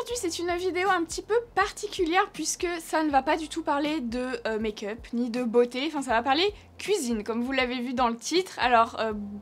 aujourd'hui c'est une vidéo un petit peu particulière puisque ça ne va pas du tout parler de make-up ni de beauté, enfin ça va parler cuisine comme vous l'avez vu dans le titre. Alors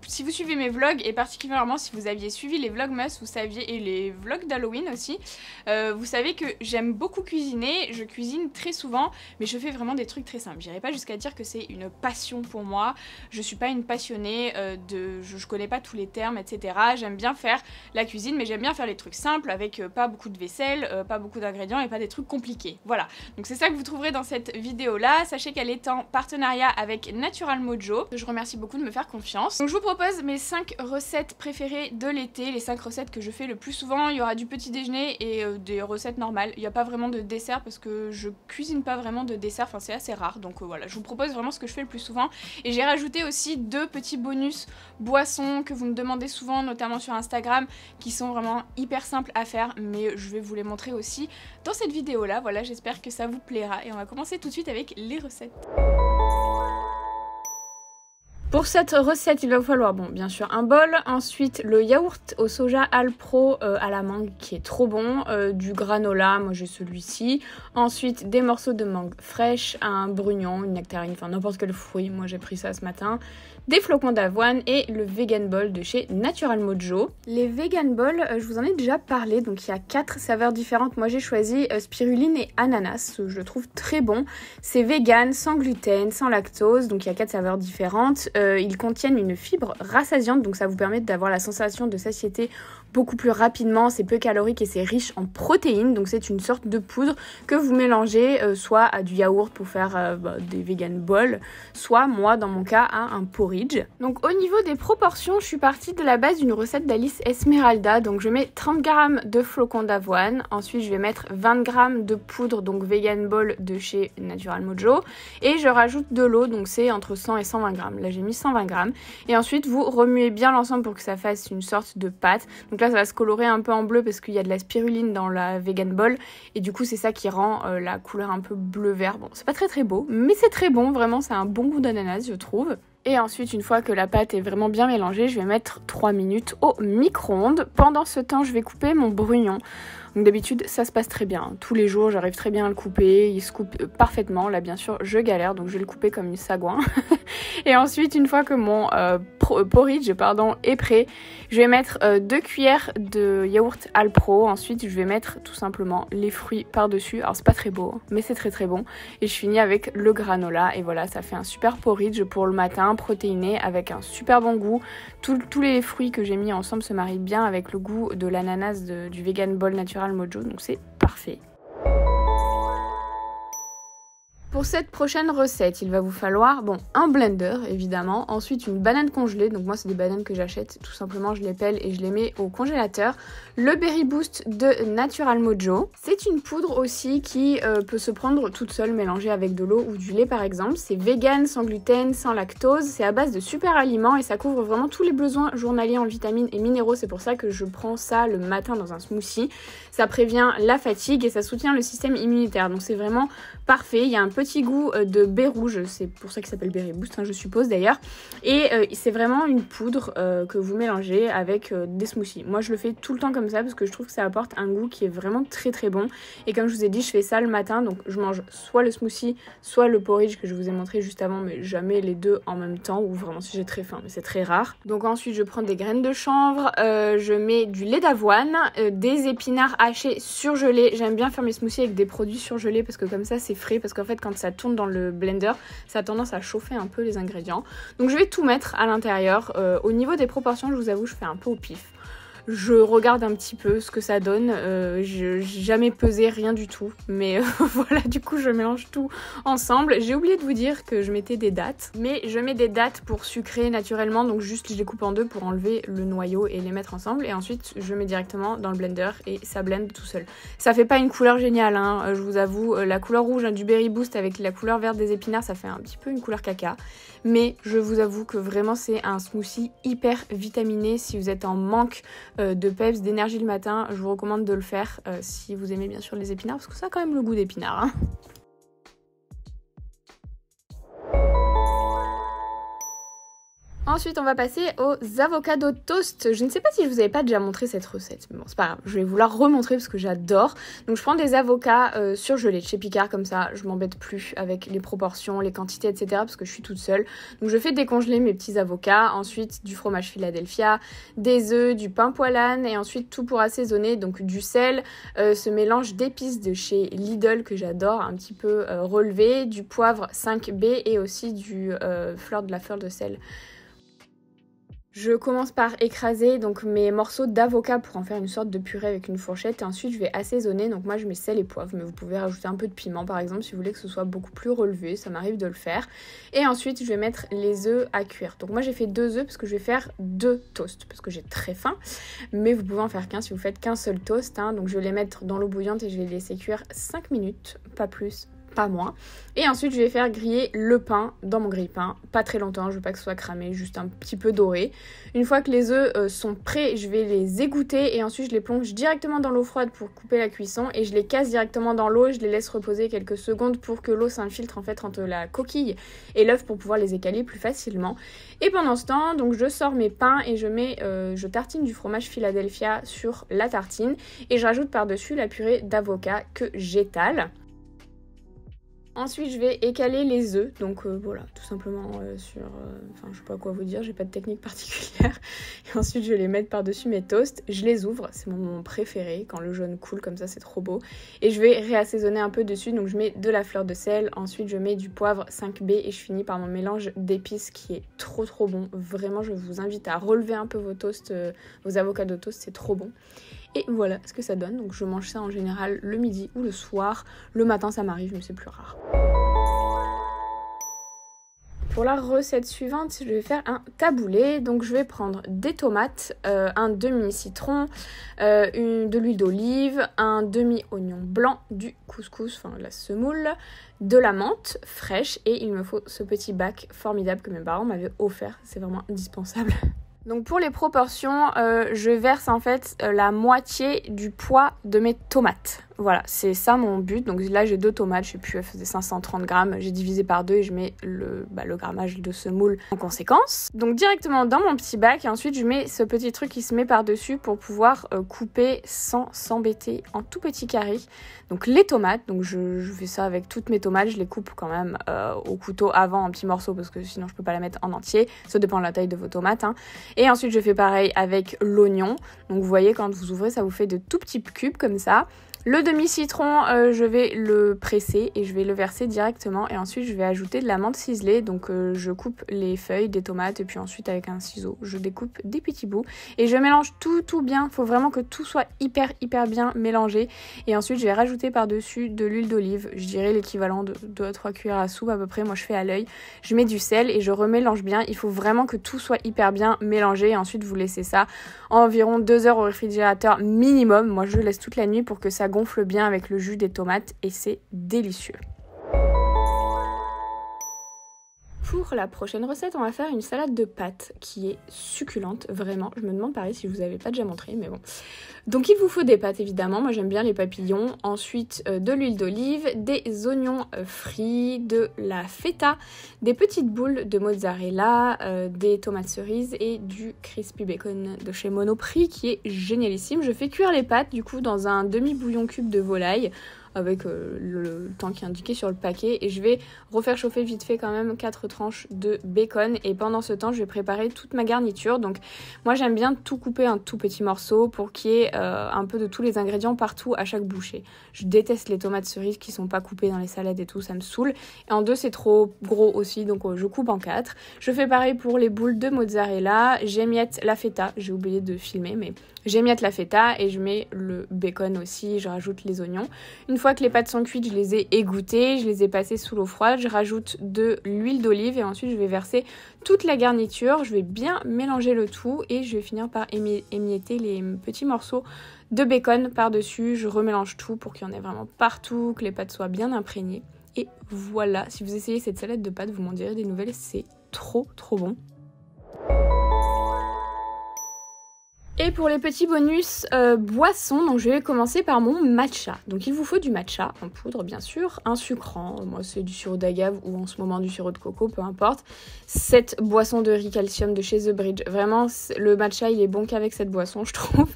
si vous suivez mes vlogs et particulièrement si vous aviez suivi les vlogmas, vous saviez, et les vlogs d'Halloween aussi, vous savez que j'aime beaucoup cuisiner, je cuisine très souvent mais je fais vraiment des trucs très simples. J'irai pas jusqu'à dire que c'est une passion pour moi, je suis pas une passionnée je connais pas tous les termes etc. J'aime bien faire la cuisine mais j'aime bien faire les trucs simples avec pas beaucoup de vaisselle, pas beaucoup d'ingrédients et pas des trucs compliqués. Voilà, donc c'est ça que vous trouverez dans cette vidéo là. Sachez qu'elle est en partenariat avec Natural Mojo. Je remercie beaucoup de me faire confiance. Donc je vous propose mes 5 recettes préférées de l'été, les 5 recettes que je fais le plus souvent. Il y aura du petit déjeuner et des recettes normales. Il n'y a pas vraiment de dessert parce que je cuisine pas vraiment de dessert, enfin c'est assez rare. Donc voilà, je vous propose vraiment ce que je fais le plus souvent. Et j'ai rajouté aussi 2 petits bonus boissons que vous me demandez souvent, notamment sur Instagram, qui sont vraiment hyper simples à faire, mais je vais vous les montrer aussi dans cette vidéo là. Voilà, j'espère que ça vous plaira et on va commencer tout de suite avec les recettes. Pour cette recette, il va vous falloir, bon, bien sûr un bol, ensuite le yaourt au soja Alpro à la mangue qui est trop bon, du granola, moi j'ai celui-ci, ensuite des morceaux de mangue fraîche, un brugnon, une nectarine, enfin n'importe quel fruit, moi j'ai pris ça ce matin, des flocons d'avoine et le vegan ball de chez Natural Mojo. Les vegan balls, je vous en ai déjà parlé, donc il y a 4 saveurs différentes. Moi j'ai choisi spiruline et ananas, je le trouve très bon. C'est vegan, sans gluten, sans lactose, donc il y a 4 saveurs différentes. Ils contiennent une fibre rassasiante, donc ça vous permet d'avoir la sensation de satiété beaucoup plus rapidement. C'est peu calorique et c'est riche en protéines, donc c'est une sorte de poudre que vous mélangez soit à du yaourt pour faire des vegan balls, soit moi dans mon cas à un porridge. Donc au niveau des proportions, je suis partie de la base d'une recette d'Alice Esmeralda. Donc je mets 30 g de flocons d'avoine, ensuite je vais mettre 20 g de poudre, donc vegan ball de chez Natural Mojo, et je rajoute de l'eau, donc c'est entre 100 et 120 g. Là j'ai mis 120 g. Et ensuite vous remuez bien l'ensemble pour que ça fasse une sorte de pâte. Donc là ça va se colorer un peu en bleu parce qu'il y a de la spiruline dans la vegan ball, et du coup c'est ça qui rend la couleur un peu bleu-vert. Bon, c'est pas très beau, mais c'est très bon, vraiment c'est un bon goût d'ananas je trouve. Et ensuite, une fois que la pâte est vraiment bien mélangée, je vais mettre 3 minutes au micro-ondes. Pendant ce temps, je vais couper mon brugnon. Donc d'habitude, ça se passe très bien. Tous les jours, j'arrive très bien à le couper. Il se coupe parfaitement. Là, bien sûr, je galère, donc je vais le couper comme une sagouin. Et ensuite, une fois que mon porridge est prêt, je vais mettre 2 cuillères de yaourt Alpro. Ensuite, je vais mettre tout simplement les fruits par-dessus. Alors, c'est pas très beau, mais c'est très bon. Et je finis avec le granola. Et voilà, ça fait un super porridge pour le matin, protéiné, avec un super bon goût. Tous les fruits que j'ai mis ensemble se marient bien avec le goût de l'ananas du vegan ball Natural Mojo, donc c'est parfait. Pour cette prochaine recette, il va vous falloir un blender évidemment, ensuite une banane congelée, donc moi c'est des bananes que j'achète, tout simplement je les pèle et je les mets au congélateur, le Berry Boost de Natural Mojo, c'est une poudre aussi qui peut se prendre toute seule mélangée avec de l'eau ou du lait par exemple, c'est vegan, sans gluten, sans lactose, c'est à base de super aliments et ça couvre vraiment tous les besoins journaliers en vitamines et minéraux, c'est pour ça que je prends ça le matin dans un smoothie, ça prévient la fatigue et ça soutient le système immunitaire, donc c'est vraiment parfait, il y a un petit goût de baie rouge, c'est pour ça qu'il s'appelle Berry Boost, je suppose d'ailleurs, et c'est vraiment une poudre que vous mélangez avec des smoothies. Moi je le fais tout le temps comme ça parce que je trouve que ça apporte un goût qui est vraiment très bon, et comme je vous ai dit je fais ça le matin, donc je mange soit le smoothie soit le porridge que je vous ai montré juste avant, mais jamais les deux en même temps, ou vraiment si j'ai très faim, mais c'est très rare. Donc ensuite je prends des graines de chanvre, je mets du lait d'avoine, des épinards hachés surgelés, j'aime bien faire mes smoothies avec des produits surgelés parce que comme ça c'est frais, parce qu'en fait quand ça tourne dans le blender, ça a tendance à chauffer un peu les ingrédients. Donc je vais tout mettre à l'intérieur. Au niveau des proportions, je vous avoue, je fais un peu au pif. Je regarde un petit peu ce que ça donne, j'ai jamais pesé rien du tout, mais voilà, du coup je mélange tout ensemble. J'ai oublié de vous dire que je mettais des dattes, mais je mets des dattes pour sucrer naturellement, donc juste je les coupe en deux pour enlever le noyau et les mettre ensemble, et ensuite je mets directement dans le blender et ça blende tout seul. Ça fait pas une couleur géniale, je vous avoue, la couleur rouge du Berry Boost avec la couleur verte des épinards, ça fait un petit peu une couleur caca, mais je vous avoue que vraiment c'est un smoothie hyper vitaminé. Si vous êtes en manque de peps, d'énergie le matin, je vous recommande de le faire si vous aimez bien sûr les épinards, parce que ça a quand même le goût d'épinards. Ensuite, on va passer aux avocados toast. Je ne sais pas si je vous avais pas déjà montré cette recette, mais bon, c'est pas grave. Je vais vous la remontrer parce que j'adore. Donc, je prends des avocats surgelés de chez Picard, comme ça, je m'embête plus avec les proportions, les quantités, etc. parce que je suis toute seule. Donc, je fais décongeler mes petits avocats. Ensuite, du fromage Philadelphia, des œufs, du pain poilane et ensuite tout pour assaisonner. Donc, du sel, ce mélange d'épices de chez Lidl que j'adore, un petit peu relevé, du poivre 5B et aussi du fleur de sel. Je commence par écraser donc mes morceaux d'avocat pour en faire une sorte de purée avec une fourchette et ensuite je vais assaisonner. Donc moi je mets sel et poivre, mais vous pouvez rajouter un peu de piment par exemple si vous voulez que ce soit beaucoup plus relevé, ça m'arrive de le faire. Et ensuite je vais mettre les œufs à cuire. Donc moi j'ai fait 2 œufs parce que je vais faire 2 toasts parce que j'ai très faim, mais vous pouvez en faire qu'un si vous faites qu'un seul toast. Donc je vais les mettre dans l'eau bouillante et je vais les laisser cuire 5 minutes, pas plus. Pas moins. Et ensuite je vais faire griller le pain dans mon grille-pain, pas très longtemps, je veux pas que ce soit cramé, juste un petit peu doré. Une fois que les œufs sont prêts, je vais les égoutter et ensuite je les plonge directement dans l'eau froide pour couper la cuisson et je les casse directement dans l'eau et je les laisse reposer quelques secondes pour que l'eau s'infiltre en fait entre la coquille et l'œuf pour pouvoir les écaler plus facilement. Et pendant ce temps, donc je sors mes pains et je tartine du fromage Philadelphia sur la tartine et je rajoute par-dessus la purée d'avocat que j'étale. Ensuite, je vais écaler les œufs, donc voilà, tout simplement enfin je sais pas quoi vous dire, j'ai pas de technique particulière. Et ensuite, je vais les mettre par-dessus mes toasts, je les ouvre, c'est mon moment préféré, quand le jaune coule comme ça, c'est trop beau. Et je vais réassaisonner un peu dessus, donc je mets de la fleur de sel, ensuite je mets du poivre 5B et je finis par mon mélange d'épices qui est trop bon. Vraiment, je vous invite à relever un peu vos toasts, vos avocados toast, c'est trop bon. Et voilà ce que ça donne, donc je mange ça en général le midi ou le soir. Le matin ça m'arrive mais c'est plus rare. Pour la recette suivante, je vais faire un taboulé. Donc je vais prendre des tomates, un demi-citron, de l'huile d'olive, un demi-oignon blanc, du couscous, enfin la semoule, de la menthe fraîche et il me faut ce petit bac formidable que mes parents m'avaient offert. C'est vraiment indispensable. Donc pour les proportions, je verse en fait la moitié du poids de mes tomates. Voilà, c'est ça mon but. Donc là j'ai 2 tomates, je sais plus, elles faisaient 530 grammes. J'ai divisé par 2 et je mets le grammage de semoule en conséquence. Donc directement dans mon petit bac et ensuite je mets ce petit truc qui se met par-dessus pour pouvoir couper sans s'embêter en tout petits carrés. Donc les tomates, donc je fais ça avec toutes mes tomates, je les coupe quand même au couteau avant en petits morceaux parce que sinon je peux pas la mettre en entier. Ça dépend de la taille de vos tomates. Et ensuite je fais pareil avec l'oignon. Donc vous voyez quand vous ouvrez ça vous fait de tout petits cubes comme ça. Le demi-citron, je vais le presser et je vais le verser directement. Et ensuite, je vais ajouter de la menthe ciselée. Donc, je coupe les feuilles des tomates et puis ensuite, avec un ciseau, je découpe des petits bouts. Et je mélange tout bien. Il faut vraiment que tout soit hyper bien mélangé. Et ensuite, je vais rajouter par-dessus de l'huile d'olive. Je dirais l'équivalent de 2 à 3 cuillères à soupe à peu près. Moi, je fais à l'œil. Je mets du sel et je remélange bien. Il faut vraiment que tout soit hyper bien mélangé. Et ensuite, vous laissez ça environ 2 heures au réfrigérateur minimum. Moi, je laisse toute la nuit pour que ça gonfle bien avec le jus des tomates et c'est délicieux. Pour la prochaine recette, on va faire une salade de pâtes qui est succulente, vraiment. Je me demande pareil si je vous avais pas déjà montré, mais bon. Donc il vous faut des pâtes évidemment, moi j'aime bien les papillons. Ensuite de l'huile d'olive, des oignons frits, de la feta, des petites boules de mozzarella, des tomates cerises et du crispy bacon de chez Monoprix qui est génialissime. Je fais cuire les pâtes du coup dans un demi-bouillon cube de volaille avec le temps qui est indiqué sur le paquet et je vais refaire chauffer vite fait quand même 4 tranches de bacon et pendant ce temps je vais préparer toute ma garniture. Donc moi j'aime bien tout couper en tout petits morceaux pour qu'il y ait un peu de tous les ingrédients partout à chaque bouchée. Je déteste les tomates cerises qui sont pas coupées dans les salades et tout, ça me saoule. Et en 2 c'est trop gros aussi donc je coupe en 4. Je fais pareil pour les boules de mozzarella, j'émiette la feta, j'ai oublié de filmer mais j'émiette la feta et je mets le bacon aussi, je rajoute les oignons. Une fois que les pâtes sont cuites, je les ai égouttées, je les ai passées sous l'eau froide, je rajoute de l'huile d'olive et ensuite je vais verser toute la garniture, je vais bien mélanger le tout et je vais finir par émietter les petits morceaux de bacon par-dessus. Je remélange tout pour qu'il y en ait vraiment partout, que les pâtes soient bien imprégnées. Et voilà, si vous essayez cette salade de pâtes, vous m'en direz des nouvelles, c'est trop bon. Et Et pour les petits bonus boissons, donc je vais commencer par mon matcha. Donc il vous faut du matcha en poudre bien sûr, un sucrant, moi c'est du sirop d'agave ou en ce moment du sirop de coco, peu importe. Cette boisson de riz calcium de chez The Bridge, vraiment le matcha il est bon qu'avec cette boisson je trouve.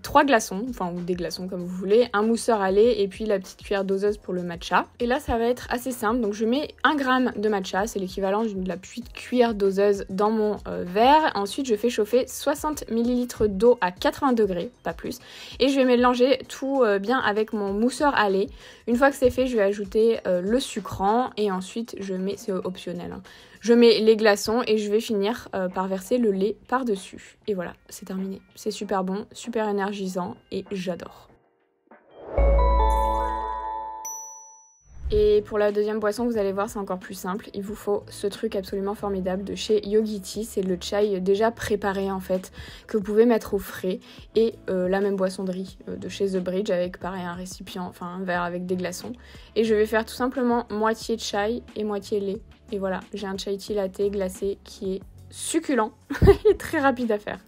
3 glaçons, enfin ou des glaçons comme vous voulez, un mousseur à lait et puis la petite cuillère doseuse pour le matcha. Et là ça va être assez simple, donc je mets 1 gramme de matcha, c'est l'équivalent de la petite cuillère doseuse dans mon verre. Ensuite je fais chauffer 60 ml d'eau à 80 degrés, pas plus. Et je vais mélanger tout bien avec mon mousseur à lait. Une fois que c'est fait, je vais ajouter le sucrant et ensuite je mets, c'est optionnel, hein, je mets les glaçons et je vais finir par verser le lait par-dessus. Et voilà, c'est terminé. C'est super bon, super énergisant et j'adore. Et pour la deuxième boisson, vous allez voir, c'est encore plus simple. Il vous faut ce truc absolument formidable de chez Yogi Tea. C'est le chai déjà préparé en fait, que vous pouvez mettre au frais. Et la même boisson de riz de chez The Bridge avec pareil un récipient, enfin un verre avec des glaçons. Et je vais faire tout simplement moitié chai et moitié lait. Et voilà, j'ai un chai tea latte glacé qui est succulent et très rapide à faire.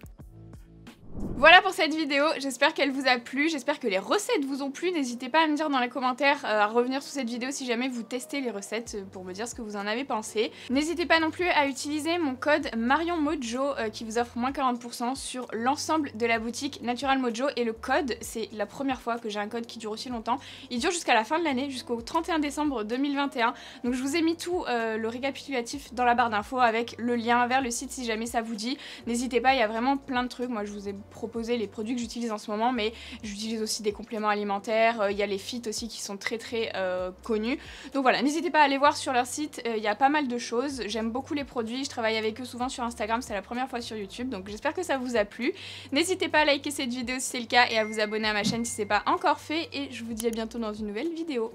Voilà pour cette vidéo, j'espère qu'elle vous a plu, j'espère que les recettes vous ont plu. N'hésitez pas à me dire dans les commentaires, à revenir sur cette vidéo si jamais vous testez les recettes pour me dire ce que vous en avez pensé. N'hésitez pas non plus à utiliser mon code MarionMojo qui vous offre moins 40% sur l'ensemble de la boutique Natural Mojo. Et le code, c'est la première fois que j'ai un code qui dure aussi longtemps. Il dure jusqu'à la fin de l'année, jusqu'au 31 décembre 2021. Donc je vous ai mis tout le récapitulatif dans la barre d'infos avec le lien vers le site si jamais ça vous dit. N'hésitez pas, il y a vraiment plein de trucs. Moi je vous ai proposé les produits que j'utilise en ce moment, mais j'utilise aussi des compléments alimentaires, il y a les Fit aussi qui sont très connus. Donc voilà, n'hésitez pas à aller voir sur leur site, il y a pas mal de choses, j'aime beaucoup les produits, je travaille avec eux souvent sur Instagram, c'est la première fois sur YouTube, donc j'espère que ça vous a plu. N'hésitez pas à liker cette vidéo si c'est le cas et à vous abonner à ma chaîne si c'est pas encore fait, et je vous dis à bientôt dans une nouvelle vidéo.